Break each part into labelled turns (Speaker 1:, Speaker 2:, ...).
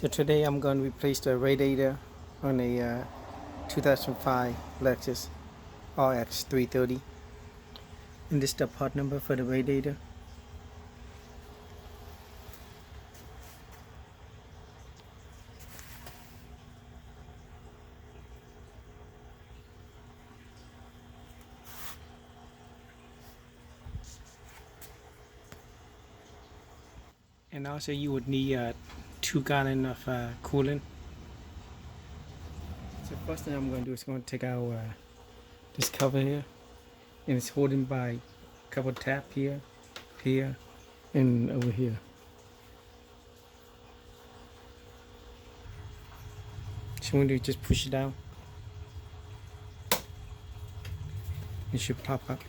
Speaker 1: So today I'm going to replace the radiator on a 2005 Lexus rx330. And this is the part number for the radiator. And also you would need 2 gallons of coolant. So first thing I'm going to do is going to take out this cover here, and it's holding by a couple tap here, here, and over here. So when you just push it down, it should pop up.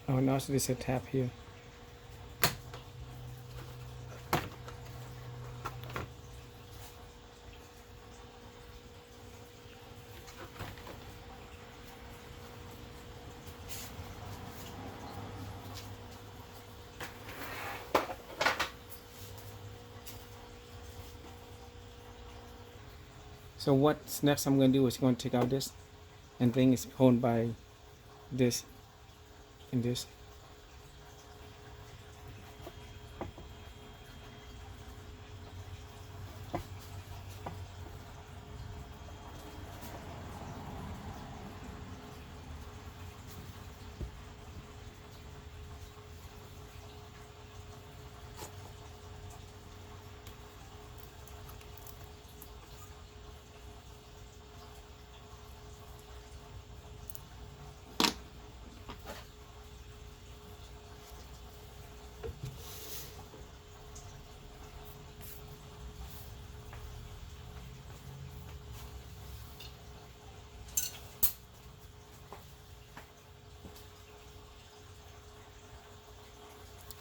Speaker 1: Oh, and also there's a tap here. So what's next I'm going to do is going to take out this, and thing is held by this and this.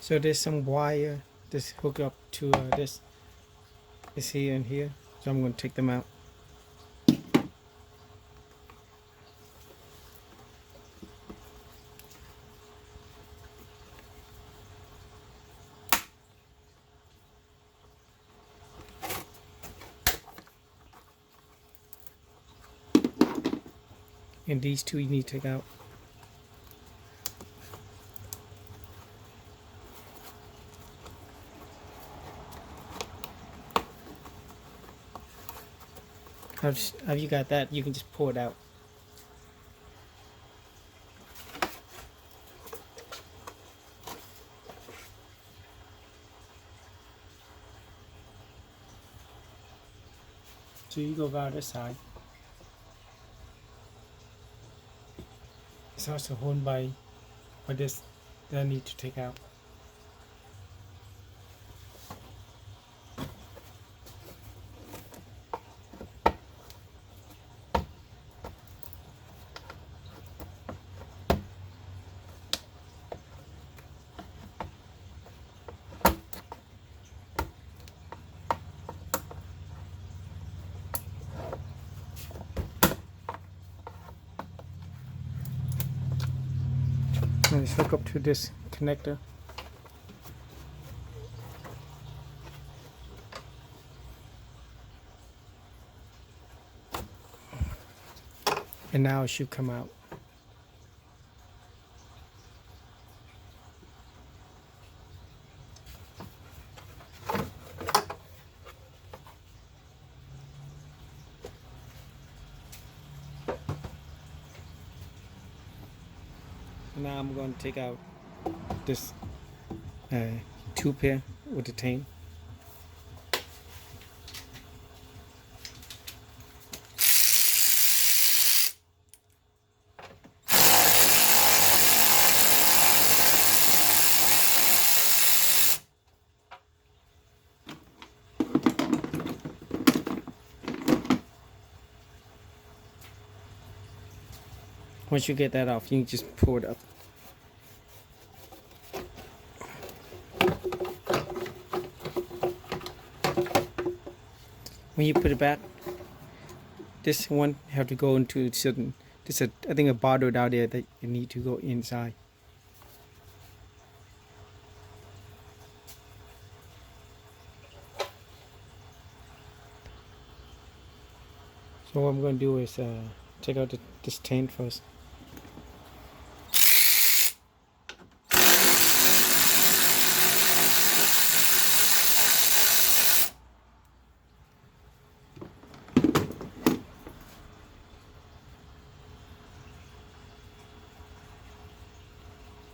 Speaker 1: So there's some wire this hook up to this is here and here. So I'm going to take them out. And these two you need to take out. Have you got that? You can just pull it out. So you go about this side. It's also held by this that I need to take out. Let's hook up to this connector. And now it should come out. Now I'm going to take out this tube here with the tang. Once you get that off, you can just pull it up. When you put it back, this one have to go into certain. There's I think a bottle down there that you need to go inside. So what I'm going to do is take out this tin first.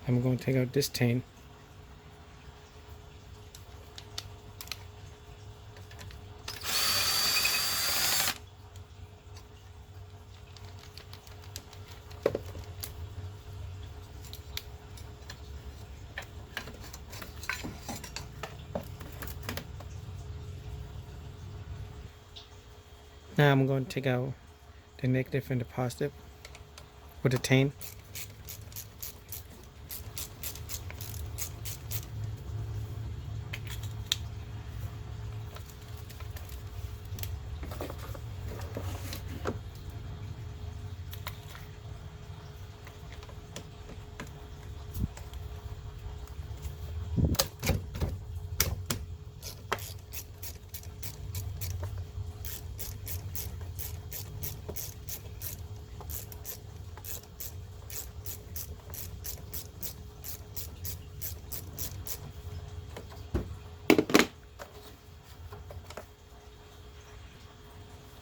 Speaker 1: I'm going to take out this tin. Now I'm going to take out the negative and the positive with the tin.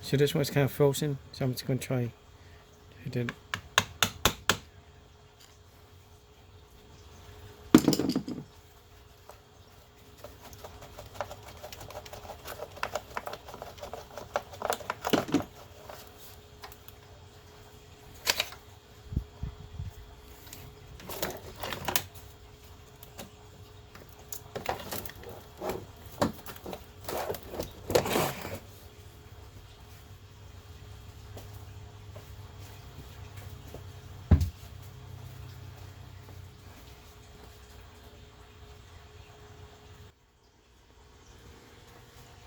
Speaker 1: So this one's kind of frozen, so I'm just going to try hit it.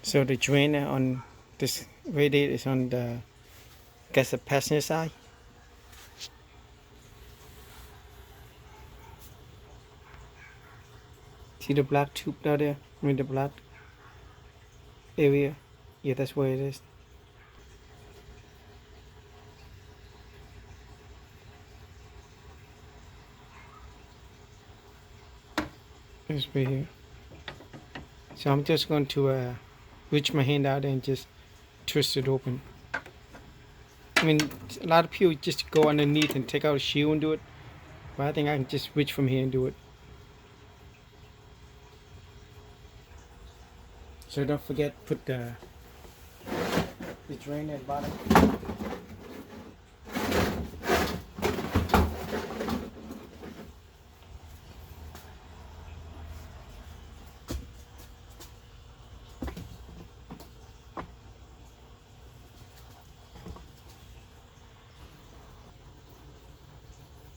Speaker 1: So the drainer on this radiator is on the passenger side. See the black tube down there? I mean the black area? Yeah, that's where it is. It's right here. So I'm just going to reach my hand out and just twist it open. I mean, a lot of people just go underneath and take out a shoe and do it, but I think I can just reach from here and do it. So don't forget, put the drain at the bottom.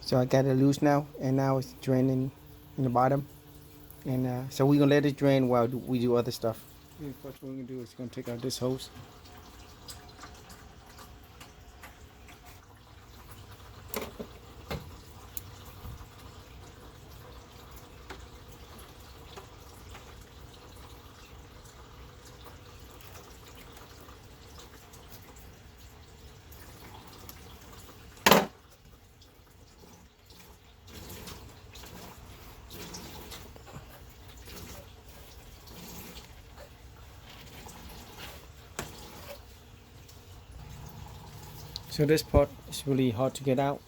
Speaker 1: So I got it loose now, and now it's draining in the bottom. And so we're gonna let it drain while we do other stuff. And first what we're gonna do is gonna take out this hose. So this part is really hard to get out.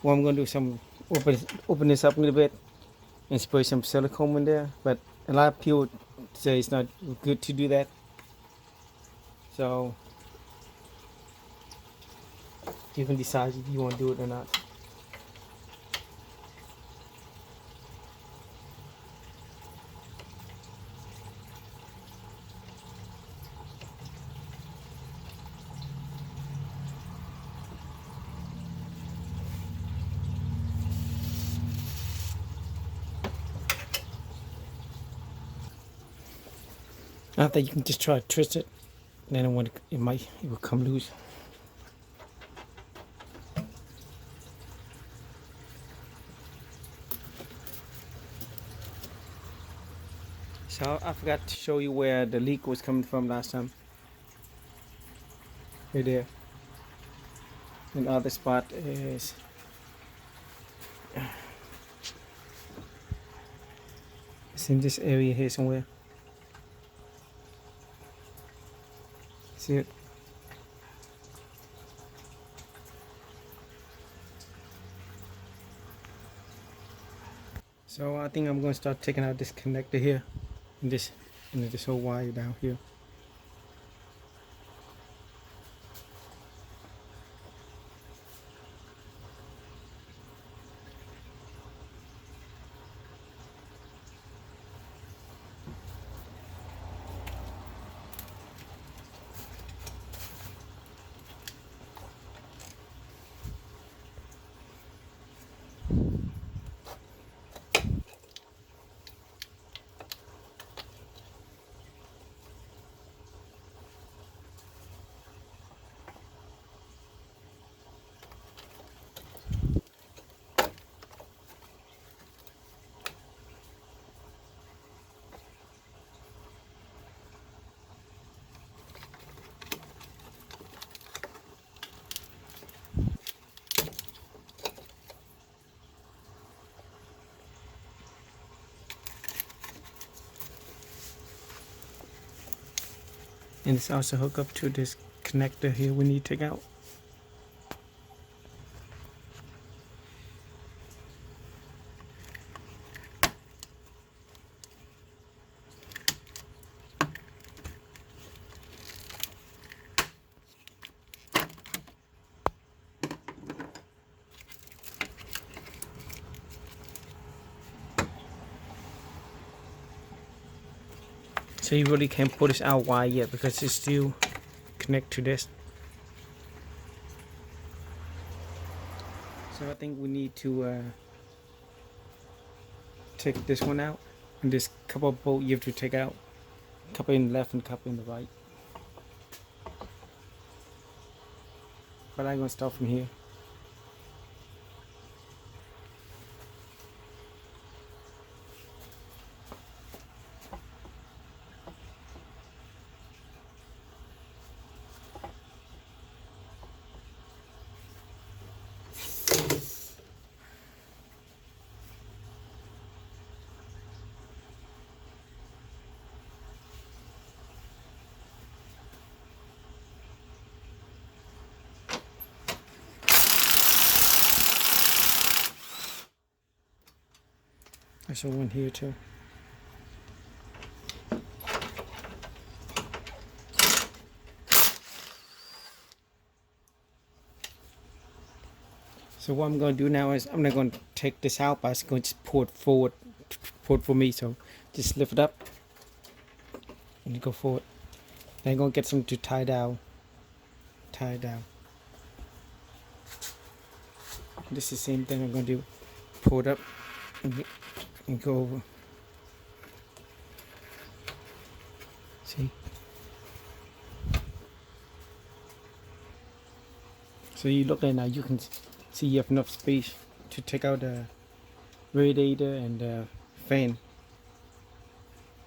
Speaker 1: What I'm going to do is open this up a little bit and spray some silicone in there. But a lot of people say it's not good to do that. So you can decide if you want to do it or not. After you can just try to twist it, then when it will come loose. So I forgot to show you where the leak was coming from last time. Right there. And the other spot is it's in this area here somewhere. See it? So I think I'm going to start taking out this connector here, and this whole wire down here. And it's also hooked up to this connector here we need to take out. So you really can't pull this out wide yet because it's still connect to this. So I think we need to take this one out, and this couple of bolt you have to take out, couple in the left and couple in the right. But I'm gonna start from here. There's one here too. So what I'm going to do now is I'm not going to take this out, but I'm going to just pull it forward, pull it for me. So just lift it up and go forward. Then I'm going to get something to tie down. Tie it down. This is the same thing I'm going to do. Pull it up and go over. See? So you look at now, you can see you have enough space to take out the radiator and the fan.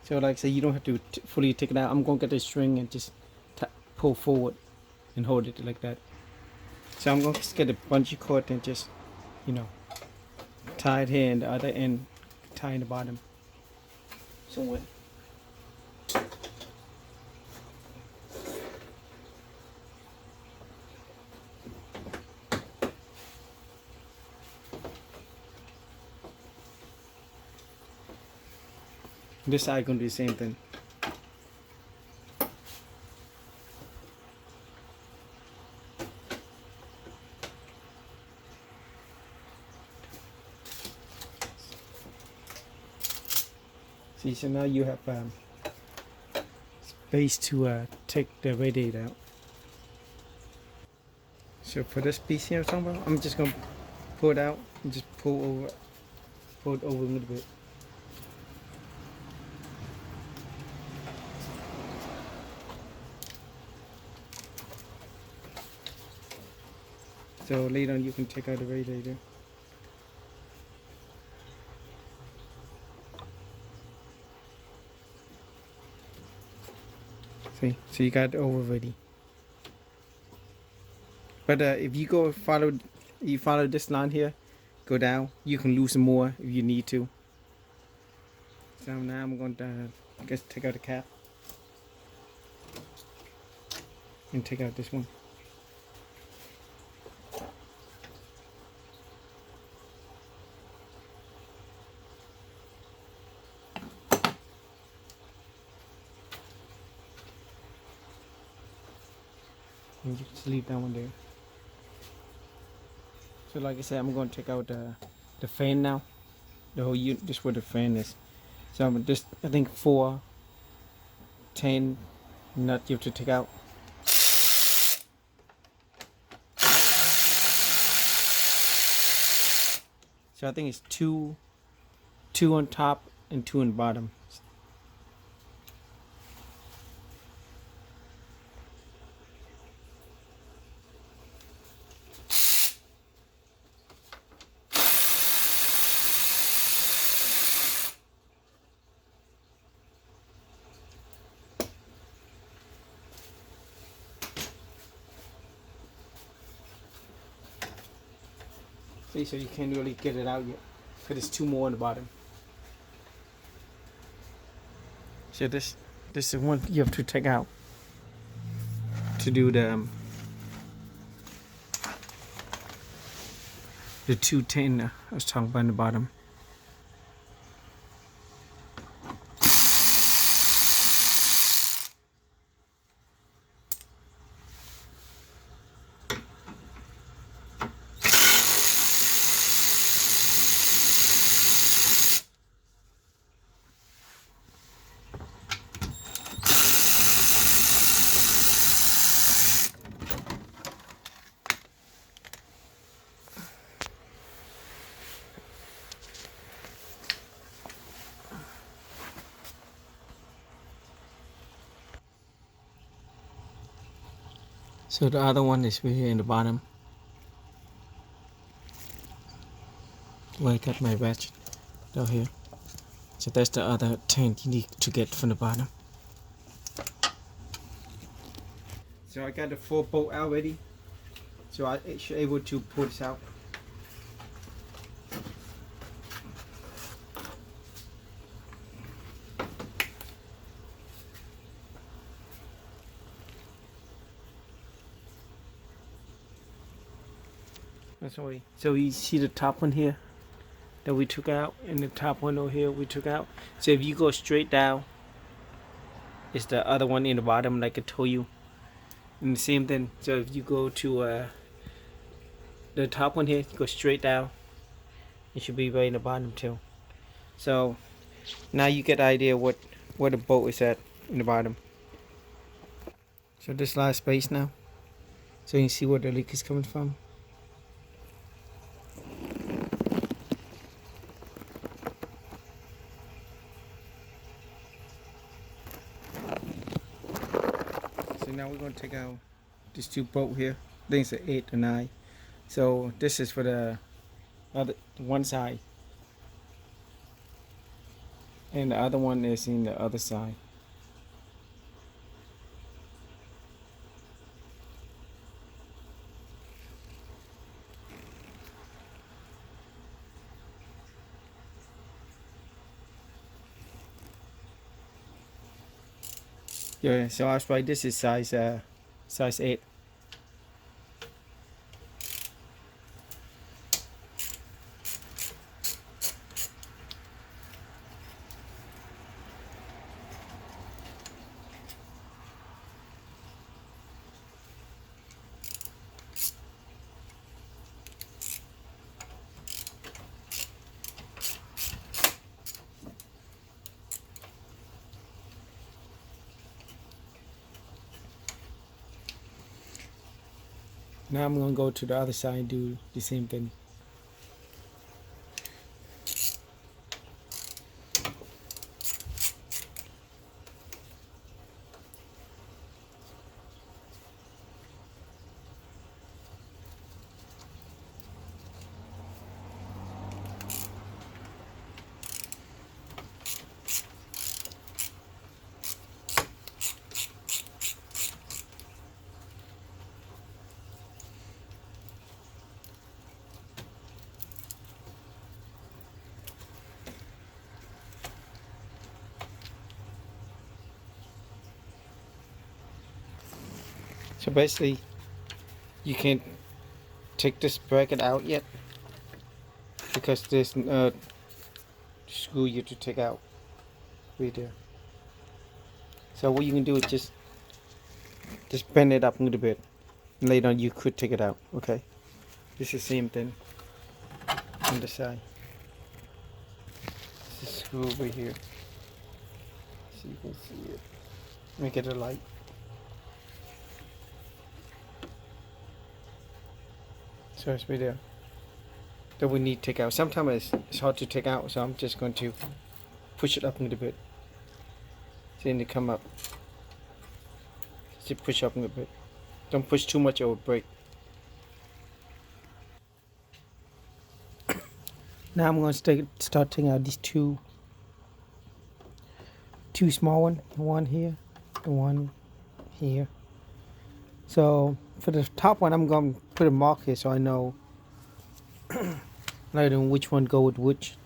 Speaker 1: So like I say, you don't have to fully take it out. I'm going to get the string and just pull forward and hold it like that. So I'm going to get a bungee cord and just, you know, tie it here and the other end tie in the bottom. Somewhere. This side gonna do the same thing. See, so now you have space to take the radiator out. So for this piece here I'm talking about, I'm just gonna pull it out and just pull it over a little bit. So later on you can take out the radiator. See, so you got the over ready. But if you follow this line here, go down, you can loosen more if you need to. So now I'm going to just take out the cap and take out this one. And you just leave that one there. So like I said, I'm going to take out the fan now. The whole unit, this is where the fan is. So I'm just, I think 410 nut you have to take out. So I think it's two on top and 2 on bottom. See, so you can't really get it out yet because there's 2 more on the bottom. So this is one you have to take out to do the 210 I was talking about on the bottom. So the other one is here in the bottom where I got my ratchet down here. So that's the other 10 you need to get from the bottom. So I got the 4 bolt out ready. So I should able to pull this out. Sorry. So you see the top one here that we took out, and the top one over here we took out. So if you go straight down, it's the other one in the bottom, like I told you. And the same thing. So if you go to the top one here, you go straight down, it should be right in the bottom too. So now you get the idea where the bolt is at in the bottom. So this last space now, so you can see where the leak is coming from. So now we're going to take out these 2 bolts here. I think it's an 8 or 9. So this is for the other one side, and the other one is in the other side. Yeah, so I was right. This is size 8. Now I'm going to go to the other side and do the same thing. So basically, you can't take this bracket out yet because there's a screw you to take out right there. So what you can do is just bend it up a little bit. And later on you could take it out. Okay. This is the same thing on the side. This is screw over here, so you can see it. Make it a light. So it's right there. That we need to take out. Sometimes it's hard to take out, so I'm just going to push it up a little bit. Then to come up. Just push up a little bit. Don't push too much or it will break. Now I'm going to start taking out these two small ones. One here and one here. So for the top one, I'm going to put a mark here so I know later on which one go with which.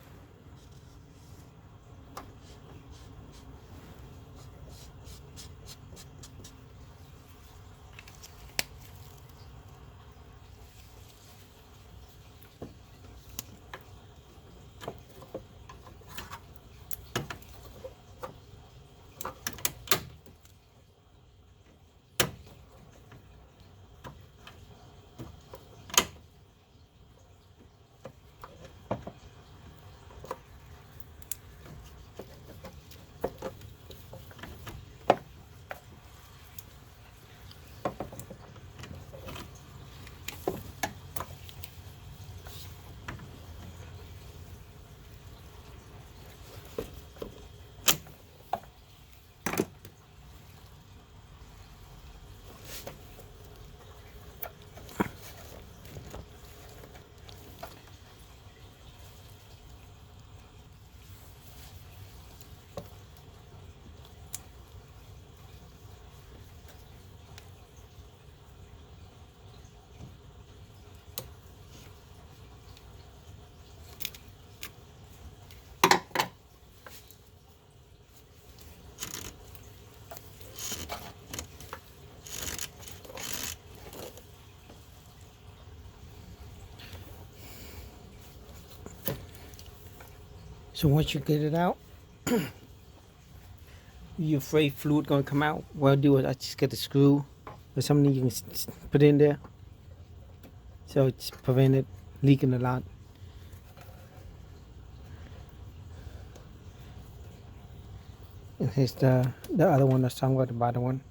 Speaker 1: So once you get it out, you're afraid fluid gonna come out. What I do is I just get a screw or something you can put in there, so it's prevented leaking a lot. And here's the other one that's talking about, the bottom one.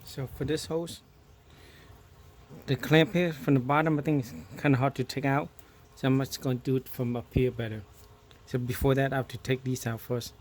Speaker 1: So for this hose, the clamp here from the bottom, I think it's kind of hard to take out. So I'm just going to do it from up here better. So before that, I have to take these out first.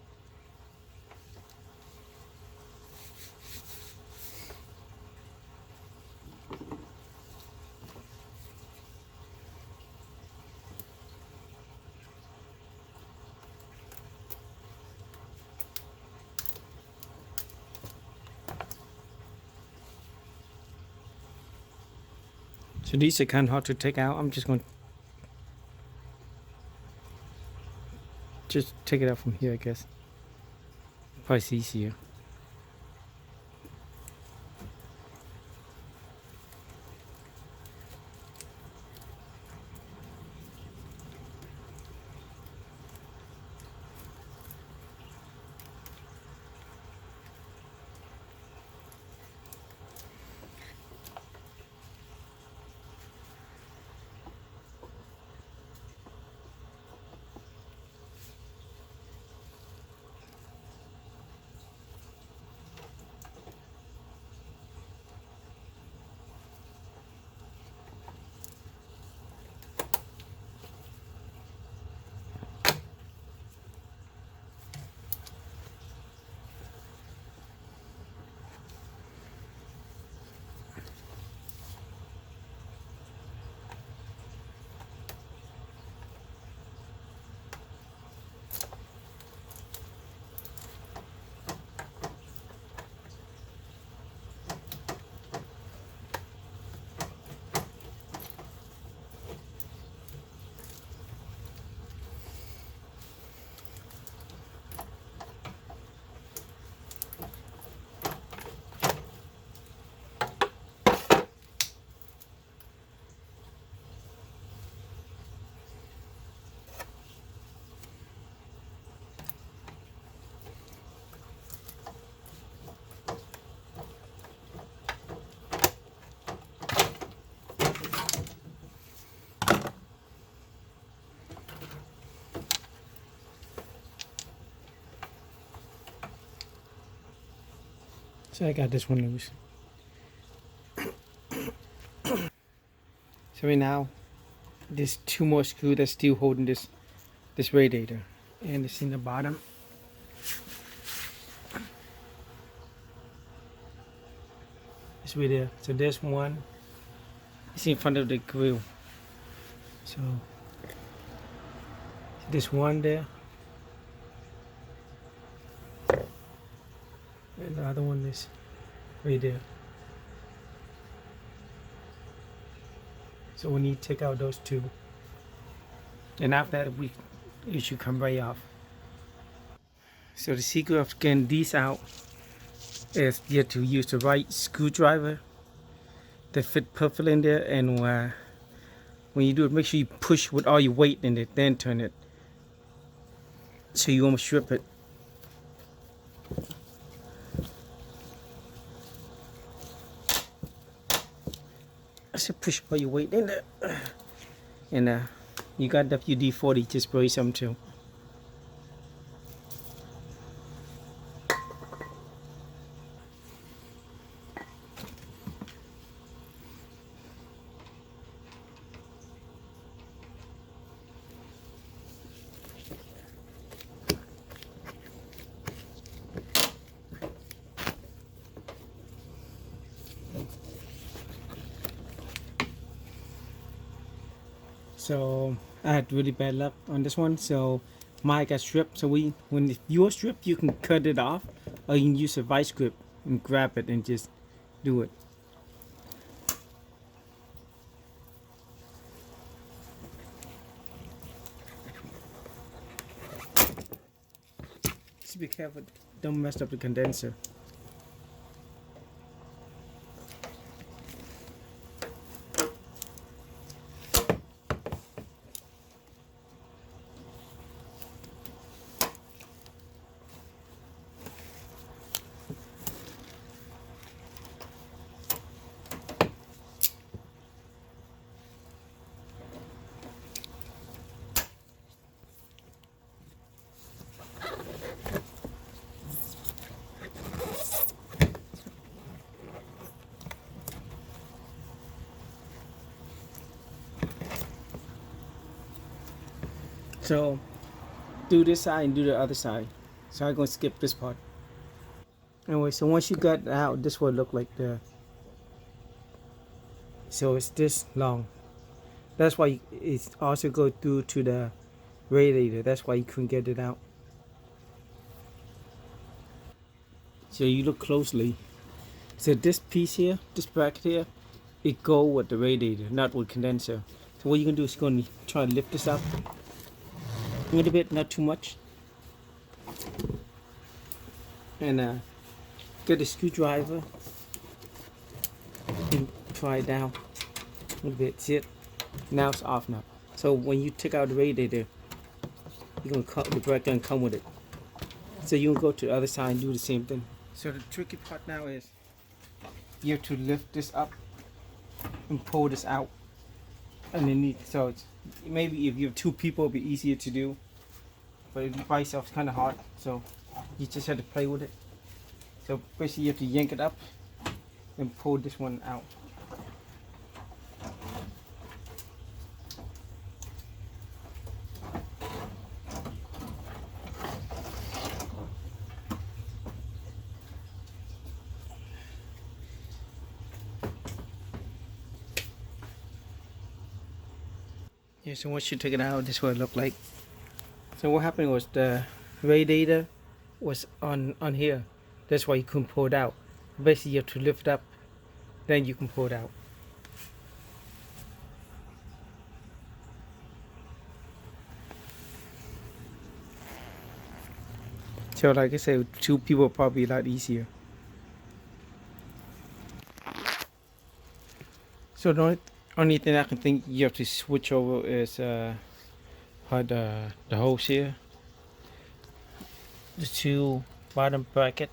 Speaker 1: So these are kind of hard to take out. I'm just going to just take it out from here, I guess. Probably it's easier. So I got this one loose. So right now, there's 2 more screws that's still holding this radiator, and it's in the bottom. It's right there. So there's one. It's in front of the grill. So there's one there, and the other one is right there. So we need to take out those 2, and after that it should come right off. So the secret of getting these out is you have to use the right screwdriver that fit perfectly in there, and when you do it, make sure you push with all your weight in it, then turn it so you won't strip it. I said push all your weight in there, and you got WD-40, just spray some too. So I had really bad luck on this one, so mine got stripped. So when you're stripped, you can cut it off, or you can use a vice grip and grab it and just do it. Just be careful, don't mess up the condenser. So do this side and do the other side. So I'm gonna skip this part. Anyway, so once you got it out, this will look like the. So it's this long. That's why it's also go through to the radiator. That's why you couldn't get it out. So you look closely. So this piece here, this bracket here, it go with the radiator, not with condenser. So what you're gonna do is gonna try to lift this up a little bit, not too much, and get a screwdriver and pry it down a little bit. See it? Now it's off now. So when you take out the radiator, you're gonna cut the bracket gonna come with it. So you can go to the other side and do the same thing. So the tricky part now is you have to lift this up and pull this out underneath. So it's, maybe if you have 2 people, it'll be easier to do. But if you by yourself, it's kind of hard. So you just have to play with it. So basically, you have to yank it up and pull this one out. Yeah, so once you take it out, this is what it looked like. So what happened was the radiator was on here. That's why you couldn't pull it out. Basically, you have to lift up, then you can pull it out. So like I said, 2 people probably a lot easier. So the only thing I can think you have to switch over is the hose here, the 2 bottom bracket,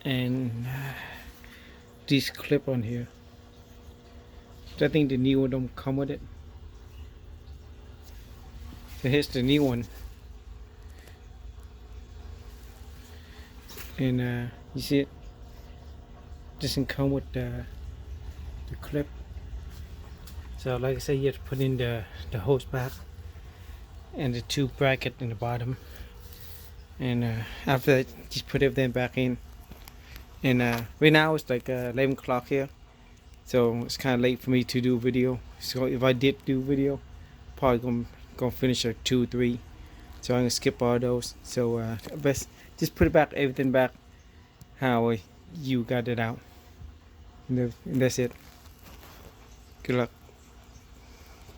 Speaker 1: and this clip on here. So I think the new one don't come with it. So here's the new one, and you see it doesn't come with the clip. So like I said, you have to put in the hose back and the 2 bracket in the bottom, and after that just put everything back in. And right now it's like 11 o'clock here, so it's kind of late for me to do a video. So if I did do a video, probably gonna finish at 2 3, so I'm gonna skip all those. So best just put it back, everything back how you got it out, and that's it. Good luck.